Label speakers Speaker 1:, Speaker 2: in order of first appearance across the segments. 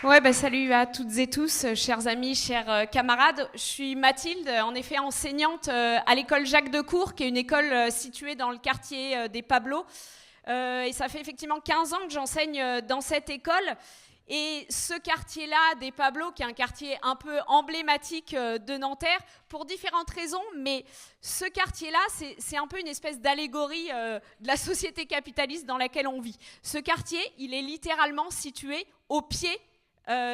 Speaker 1: Ouais, bah, salut à toutes et tous, chers amis, chers camarades. Je suis Mathilde, en effet enseignante à l'école Jacques Decour, qui est une école située dans le quartier des Pablos. Et ça fait effectivement 15 ans que j'enseigne dans cette école. Et ce quartier-là, des Pablos, qui est un quartier un peu emblématique de Nanterre, pour différentes raisons, mais ce quartier-là, c'est un peu une espèce d'allégorie de la société capitaliste dans laquelle on vit. Ce quartier, il est littéralement situé au pied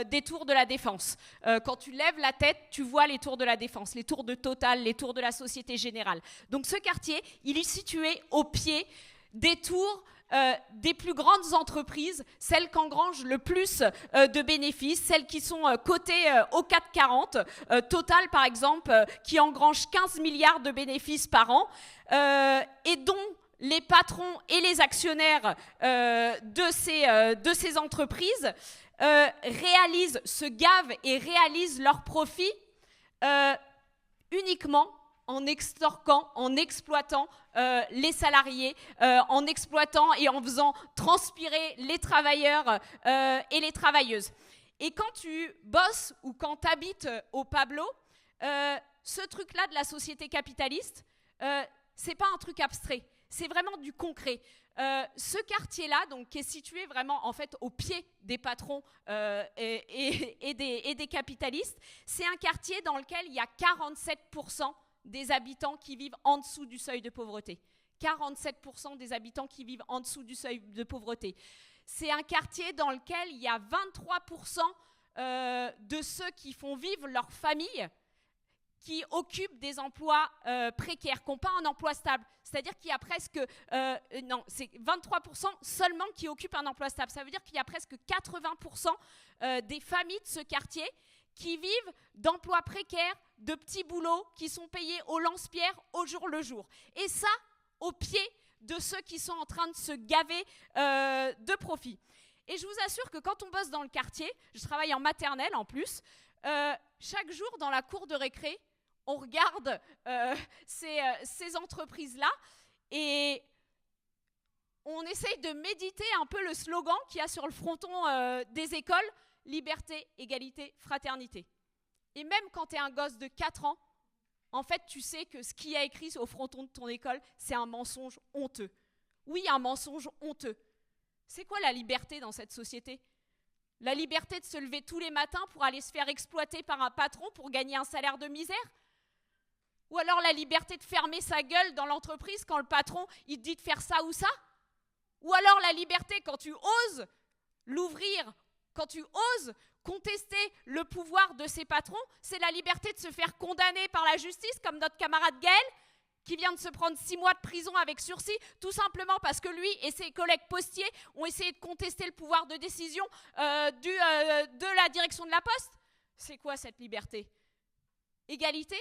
Speaker 1: des tours de la Défense. Quand tu lèves la tête, tu vois les tours de la Défense, les tours de Total, les tours de la Société Générale. Donc ce quartier, il est situé au pied des tours des plus grandes entreprises, celles qui engrangent le plus de bénéfices, celles qui sont cotées au CAC 40, Total par exemple, qui engrange 15 milliards de bénéfices par an, et dont les patrons et les actionnaires de ces entreprises se gavent et réalisent leurs profits uniquement en extorquant, en exploitant les salariés, en exploitant et en faisant transpirer les travailleurs et les travailleuses. Et quand tu bosses ou quand tu habites au Pablo, ce truc-là de la société capitaliste, c'est pas un truc abstrait, c'est vraiment du concret. Ce quartier-là, donc, qui est situé vraiment en fait au pied des patrons et des capitalistes, c'est un quartier dans lequel il y a 47% des habitants qui vivent en dessous du seuil de pauvreté. 47% des habitants qui vivent en dessous du seuil de pauvreté. C'est un quartier dans lequel il y a 23% de ceux qui font vivre leur famille qui occupent des emplois précaires, qui n'ont pas un emploi stable. C'est-à-dire qu'il y a presque... non, c'est 23% seulement qui occupent un emploi stable. Ça veut dire qu'il y a presque 80% des familles de ce quartier qui vivent d'emplois précaires, de petits boulots qui sont payés au lance-pierre au jour le jour. Et ça, au pied de ceux qui sont en train de se gaver de profit. Et je vous assure que quand on bosse dans le quartier, je travaille en maternelle en plus, chaque jour dans la cour de récré, on regarde ces entreprises-là et on essaye de méditer un peu le slogan qu'il y a sur le fronton des écoles, liberté, égalité, fraternité. Et même quand tu es un gosse de 4 ans, en fait, tu sais que ce qu'il y a écrit au fronton de ton école, c'est un mensonge honteux. Oui, un mensonge honteux. C'est quoi la liberté dans cette société ? La liberté de se lever tous les matins pour aller se faire exploiter par un patron pour gagner un salaire de misère ? Ou alors la liberté de fermer sa gueule dans l'entreprise quand le patron il te dit de faire ça ou ça ? Ou alors la liberté quand tu oses l'ouvrir, quand tu oses contester le pouvoir de ses patrons, c'est la liberté de se faire condamner par la justice comme notre camarade Gaël qui vient de se prendre 6 mois de prison avec sursis, tout simplement parce que lui et ses collègues postiers ont essayé de contester le pouvoir de décision de la direction de la Poste. C'est quoi cette liberté ? Égalité ?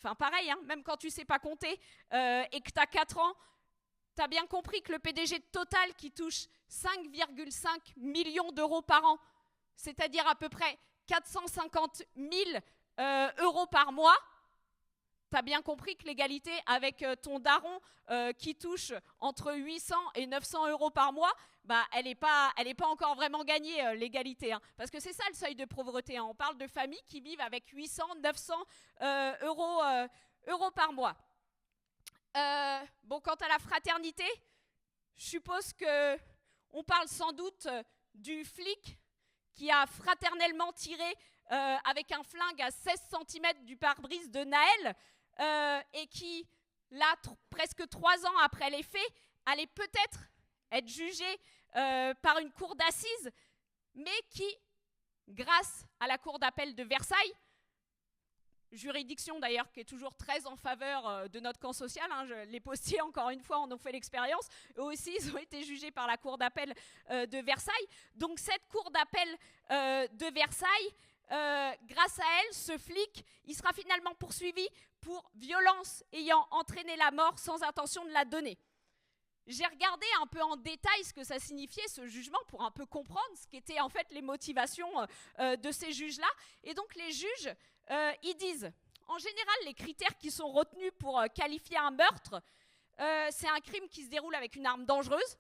Speaker 1: Enfin pareil, hein, même quand tu sais pas compter et que tu as 4 ans, tu as bien compris que le PDG de Total qui touche 5,5 millions d'euros par an, c'est-à-dire à peu près 450 000 euros par mois, tu as bien compris que l'égalité avec ton daron qui touche entre 800 et 900 euros par mois, bah, elle n'est pas encore vraiment gagnée, l'égalité. Hein. Parce que c'est ça le seuil de pauvreté. Hein. On parle de familles qui vivent avec 800, 900 euros par mois. Bon, quant à la fraternité, je suppose qu'on parle sans doute du flic qui a fraternellement tiré avec un flingue à 16 cm du pare-brise de Naël et qui, là, presque 3 ans après les faits, allait peut-être être jugé par une cour d'assises, mais qui, grâce à la cour d'appel de Versailles, juridiction d'ailleurs qui est toujours très en faveur de notre camp social, hein, les postiers encore une fois en ont fait l'expérience, eux aussi ils ont été jugés par la cour d'appel de Versailles. Donc cette cour d'appel de Versailles, grâce à elle, ce flic, il sera finalement poursuivi pour violence ayant entraîné la mort sans intention de la donner. J'ai regardé un peu en détail ce que ça signifiait ce jugement pour un peu comprendre ce qu'étaient en fait les motivations de ces juges-là. Et donc les juges, ils disent, en général, les critères qui sont retenus pour qualifier un meurtre, c'est un crime qui se déroule avec une arme dangereuse.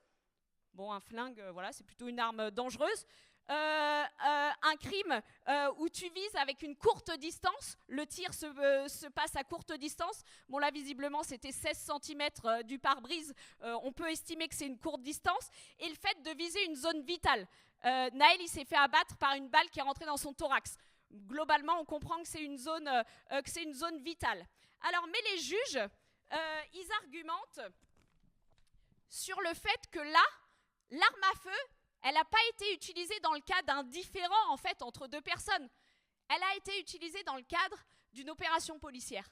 Speaker 1: Bon, un flingue, voilà, c'est plutôt une arme dangereuse. un crime où tu vises avec une courte distance, le tir se passe à courte distance. Bon là visiblement c'était 16 cm du pare-brise, on peut estimer que c'est une courte distance. Et le fait de viser une zone vitale. Naël il s'est fait abattre par une balle qui est rentrée dans son thorax. Globalement on comprend que c'est une zone vitale. Alors mais les juges, ils argumentent sur le fait que là, l'arme à feu, elle n'a pas été utilisée dans le cas d'un différend en fait entre deux personnes. Elle a été utilisée dans le cadre d'une opération policière.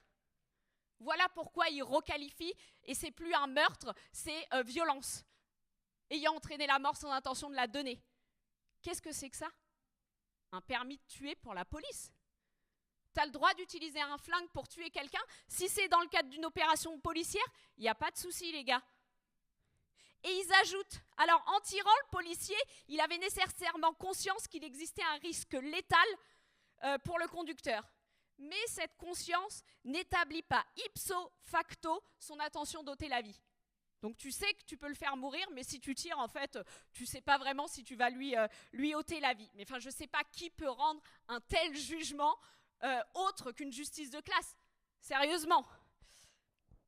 Speaker 1: Voilà pourquoi ils requalifient, et c'est plus un meurtre, c'est violence, ayant entraîné la mort sans intention de la donner. Qu'est-ce que c'est que ça? Un permis de tuer pour la police. Tu as le droit d'utiliser un flingue pour tuer quelqu'un. Si c'est dans le cadre d'une opération policière, il n'y a pas de souci les gars. Et ils ajoutent, alors en tirant, le policier, il avait nécessairement conscience qu'il existait un risque létal pour le conducteur. Mais cette conscience n'établit pas ipso facto son intention d'ôter la vie. Donc tu sais que tu peux le faire mourir, mais si tu tires, en fait, tu ne sais pas vraiment si tu vas lui ôter la vie. Mais enfin, je ne sais pas qui peut rendre un tel jugement autre qu'une justice de classe. Sérieusement.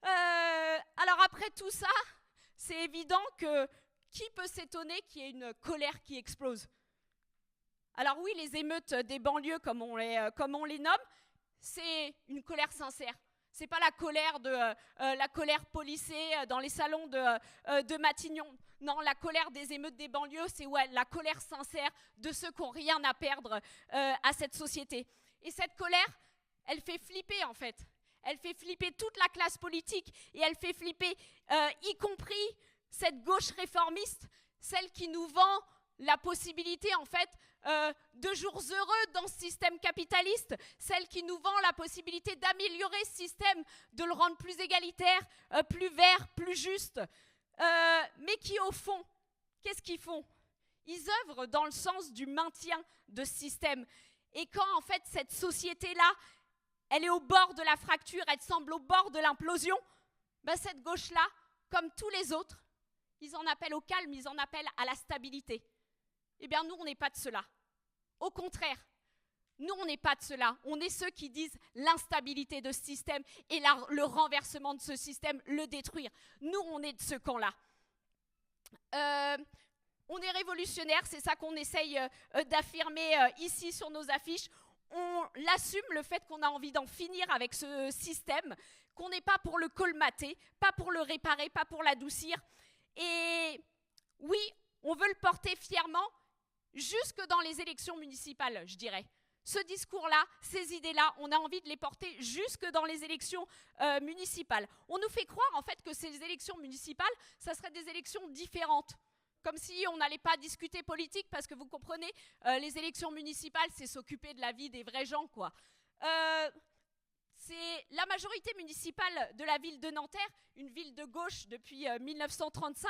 Speaker 1: Alors après tout ça, c'est évident que qui peut s'étonner qu'il y ait une colère qui explose? Alors oui, les émeutes des banlieues, comme on les nomme, c'est une colère sincère. C'est pas la colère policée dans les salons de Matignon. Non, la colère des émeutes des banlieues, c'est la colère sincère de ceux qui n'ont rien à perdre à cette société. Et cette colère, elle fait flipper en fait. Elle fait flipper toute la classe politique et elle fait flipper y compris cette gauche réformiste, celle qui nous vend la possibilité en fait de jours heureux dans ce système capitaliste, celle qui nous vend la possibilité d'améliorer ce système, de le rendre plus égalitaire, plus vert, plus juste, mais qui au fond, qu'est-ce qu'ils font? Ils œuvrent dans le sens du maintien de ce système. Et quand en fait cette société-là, elle est au bord de la fracture, elle semble au bord de l'implosion, ben cette gauche-là, comme tous les autres, ils en appellent au calme, ils en appellent à la stabilité. Eh bien, nous, on n'est pas de cela. Au contraire, nous, on n'est pas de cela. On est ceux qui disent l'instabilité de ce système et le renversement de ce système, le détruire. Nous, on est de ce camp-là. On est révolutionnaires, c'est ça qu'on essaye d'affirmer ici sur nos affiches. On l'assume, le fait qu'on a envie d'en finir avec ce système, qu'on n'est pas pour le colmater, pas pour le réparer, pas pour l'adoucir. Et oui, on veut le porter fièrement jusque dans les élections municipales, je dirais. Ce discours-là, ces idées-là, on a envie de les porter jusque dans les élections municipales. On nous fait croire en fait que ces élections municipales, ça serait des élections différentes. Comme si on n'allait pas discuter politique, parce que vous comprenez, les élections municipales, c'est s'occuper de la vie des vrais gens, quoi. C'est la majorité municipale de la ville de Nanterre, une ville de gauche depuis 1935.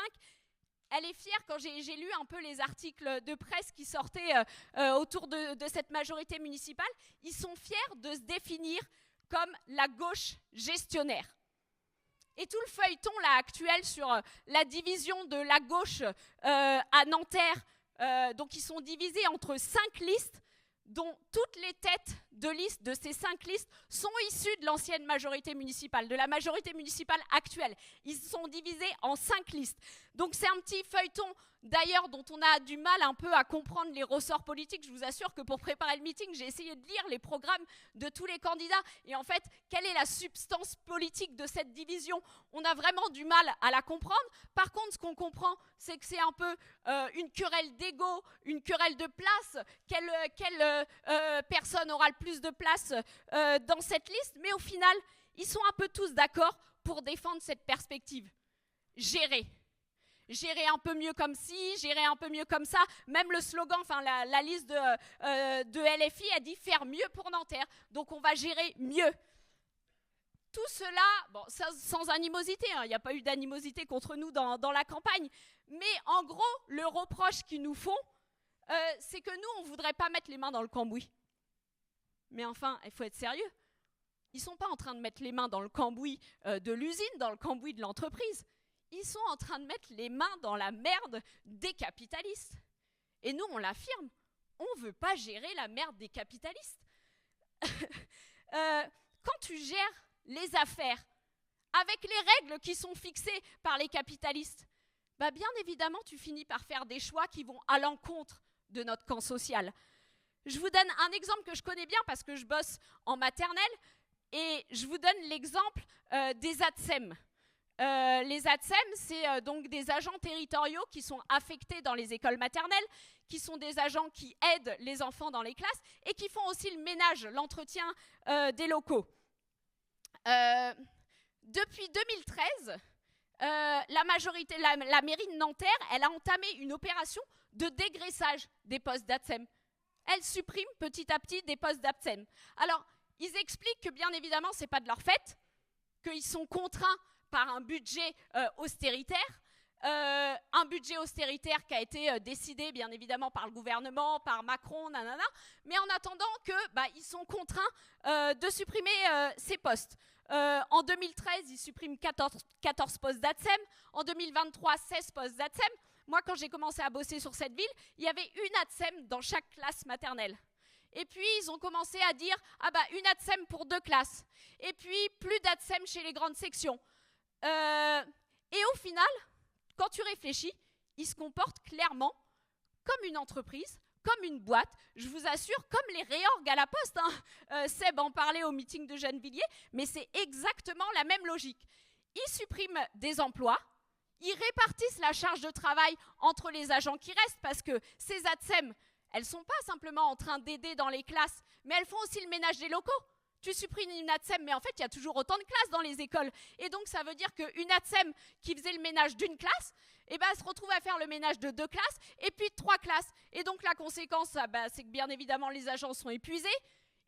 Speaker 1: Elle est fière, quand j'ai lu un peu les articles de presse qui sortaient autour de cette majorité municipale, ils sont fiers de se définir comme la gauche gestionnaire. Et tout le feuilleton là, actuel sur la division de la gauche à Nanterre, donc ils sont divisés entre 5 listes, dont toutes les têtes de liste de ces 5 listes sont issues de l'ancienne majorité municipale, de la majorité municipale actuelle. Ils sont divisés en 5 listes. Donc c'est un petit feuilleton, d'ailleurs, dont on a du mal un peu à comprendre les ressorts politiques. Je vous assure que pour préparer le meeting, j'ai essayé de lire les programmes de tous les candidats. Et en fait, quelle est la substance politique de cette division? On a vraiment du mal à la comprendre. Par contre, ce qu'on comprend, c'est que c'est un peu une querelle d'ego, une querelle de place. Quelle personne aura le plus de place dans cette liste? Mais au final, ils sont un peu tous d'accord pour défendre cette perspective. Gérer un peu mieux comme ci, gérer un peu mieux comme ça. Même le slogan, enfin la liste de LFI a dit faire mieux pour Nanterre. Donc on va gérer mieux. Tout cela, bon, sans animosité, il n'y a pas eu d'animosité contre nous dans la campagne. Mais en gros, le reproche qu'ils nous font, c'est que nous, on ne voudrait pas mettre les mains dans le cambouis. Mais enfin, il faut être sérieux. Ils ne sont pas en train de mettre les mains dans le cambouis de l'usine, dans le cambouis de l'entreprise. Ils sont en train de mettre les mains dans la merde des capitalistes. Et nous, on l'affirme. on ne veut pas gérer la merde des capitalistes. Quand tu gères les affaires avec les règles qui sont fixées par les capitalistes, bah bien évidemment, tu finis par faire des choix qui vont à l'encontre de notre camp social. Je vous donne un exemple que je connais bien parce que je bosse en maternelle et je vous donne l'exemple des ATSEM. Les ATSEM, c'est donc des agents territoriaux qui sont affectés dans les écoles maternelles, qui sont des agents qui aident les enfants dans les classes et qui font aussi le ménage, l'entretien des locaux. Depuis 2013, la mairie de Nanterre, elle a entamé une opération de dégraissage des postes d'ATSEM. Elle supprime petit à petit des postes d'ATSEM. Alors, ils expliquent que bien évidemment, ce n'est pas de leur fait, qu'ils sont contraints par un budget austéritaire, un budget austéritaire qui a été décidé bien évidemment par le gouvernement, par Macron, nanana, mais en attendant qu'ils sont contraints de supprimer ces postes. En 2013, ils suppriment 14 postes d'ATSEM, en 2023, 16 postes d'ATSEM. Moi, quand j'ai commencé à bosser sur cette ville, il y avait une ATSEM dans chaque classe maternelle. Et puis, ils ont commencé à dire une ATSEM pour 2 classes. Et puis, plus d'ATSEM chez les grandes sections. Et au final, quand tu réfléchis, ils se comportent clairement comme une entreprise, comme une boîte, je vous assure, comme les réorgs à la poste. Seb en parlait au meeting de Gennevilliers, mais c'est exactement la même logique. Ils suppriment des emplois, ils répartissent la charge de travail entre les agents qui restent, parce que ces ATSEM, elles ne sont pas simplement en train d'aider dans les classes, mais elles font aussi le ménage des locaux. Tu supprimes une ATSEM, mais en fait, il y a toujours autant de classes dans les écoles. Et donc, ça veut dire qu'une ATSEM qui faisait le ménage d'une classe, elle se retrouve à faire le ménage de 2 classes, et puis de 3 classes. Et donc, la conséquence, c'est que bien évidemment, les agents sont épuisés,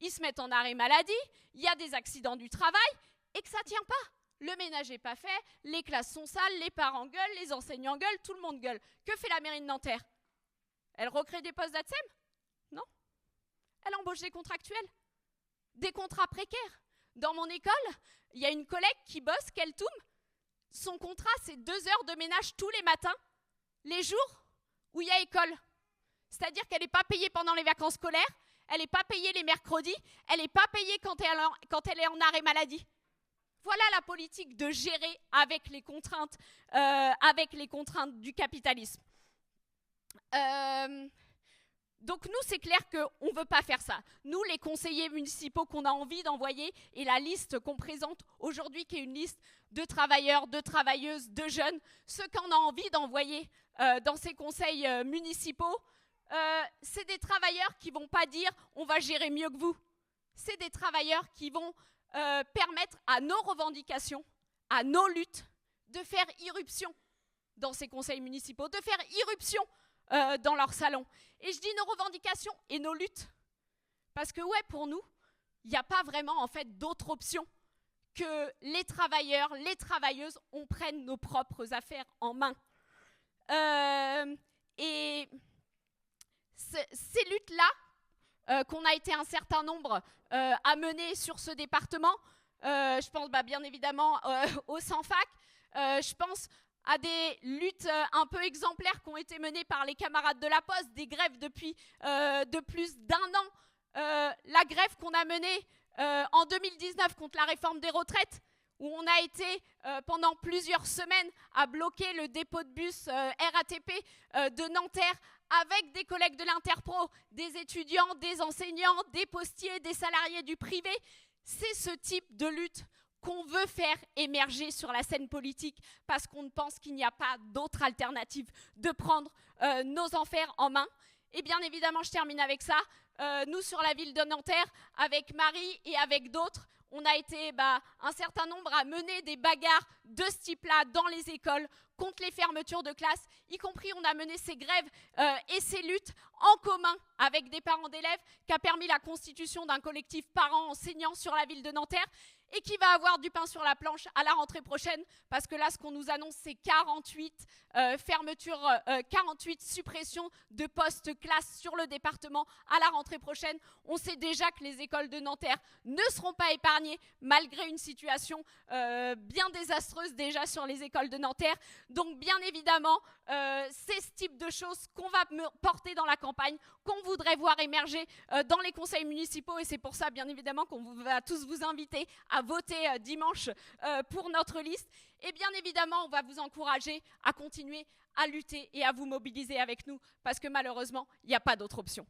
Speaker 1: ils se mettent en arrêt maladie, il y a des accidents du travail, et que ça ne tient pas. Le ménage n'est pas fait, les classes sont sales, les parents gueulent, les enseignants gueulent, tout le monde gueule. Que fait la mairie de Nanterre? Elle recrée des postes d'ATSEM? Non. Elle embauche des contractuels. Des contrats précaires. Dans mon école, il y a une collègue qui bosse, Keltoum. Son contrat, c'est 2 heures de ménage tous les matins, les jours où il y a école. C'est-à-dire qu'elle n'est pas payée pendant les vacances scolaires, elle n'est pas payée les mercredis, elle n'est pas payée quand elle est en arrêt maladie. Voilà la politique de gérer avec les contraintes du capitalisme. Donc nous, c'est clair qu'on ne veut pas faire ça. Nous, les conseillers municipaux qu'on a envie d'envoyer, et la liste qu'on présente aujourd'hui, qui est une liste de travailleurs, de travailleuses, de jeunes, ceux qu'on a envie d'envoyer dans ces conseils municipaux, c'est des travailleurs qui ne vont pas dire « on va gérer mieux que vous ». C'est des travailleurs qui vont permettre à nos revendications, à nos luttes, de faire irruption dans ces conseils municipaux, de faire irruption dans leur salon. Et je dis nos revendications et nos luttes. Parce que pour nous, il n'y a pas vraiment en fait d'autre option que les travailleurs, les travailleuses, on prenne nos propres affaires en main. Et ces luttes-là, qu'on a été un certain nombre à mener sur ce département, je pense bien évidemment au Sans-Fac, je pense à des luttes un peu exemplaires qui ont été menées par les camarades de la Poste, des grèves depuis de plus d'1 an. La grève qu'on a menée en 2019 contre la réforme des retraites, où on a été pendant plusieurs semaines à bloquer le dépôt de bus RATP de Nanterre avec des collègues de l'Interpro, des étudiants, des enseignants, des postiers, des salariés du privé. C'est ce type de lutte qu'on veut faire émerger sur la scène politique parce qu'on pense qu'il n'y a pas d'autre alternative de prendre nos affaires en main. Et bien évidemment, je termine avec ça. Nous, sur la ville de Nanterre, avec Marie et avec d'autres, on a été un certain nombre à mener des bagarres de ce type-là dans les écoles contre les fermetures de classes, y compris on a mené ces grèves et ces luttes en commun avec des parents d'élèves qui a permis la constitution d'un collectif parents-enseignants sur la ville de Nanterre et qui va avoir du pain sur la planche à la rentrée prochaine parce que là, ce qu'on nous annonce, c'est 48 suppressions de postes classes sur le département à la rentrée prochaine. On sait déjà que les écoles de Nanterre ne seront pas épargnées malgré une situation bien désastreuse déjà sur les écoles de Nanterre. Donc bien évidemment, c'est ce type de choses qu'on va porter dans la campagne, qu'on voudrait voir émerger dans les conseils municipaux, et c'est pour ça bien évidemment qu'on va tous vous inviter à voter dimanche pour notre liste. Et bien évidemment, on va vous encourager à continuer à lutter et à vous mobiliser avec nous, parce que malheureusement, il n'y a pas d'autre option.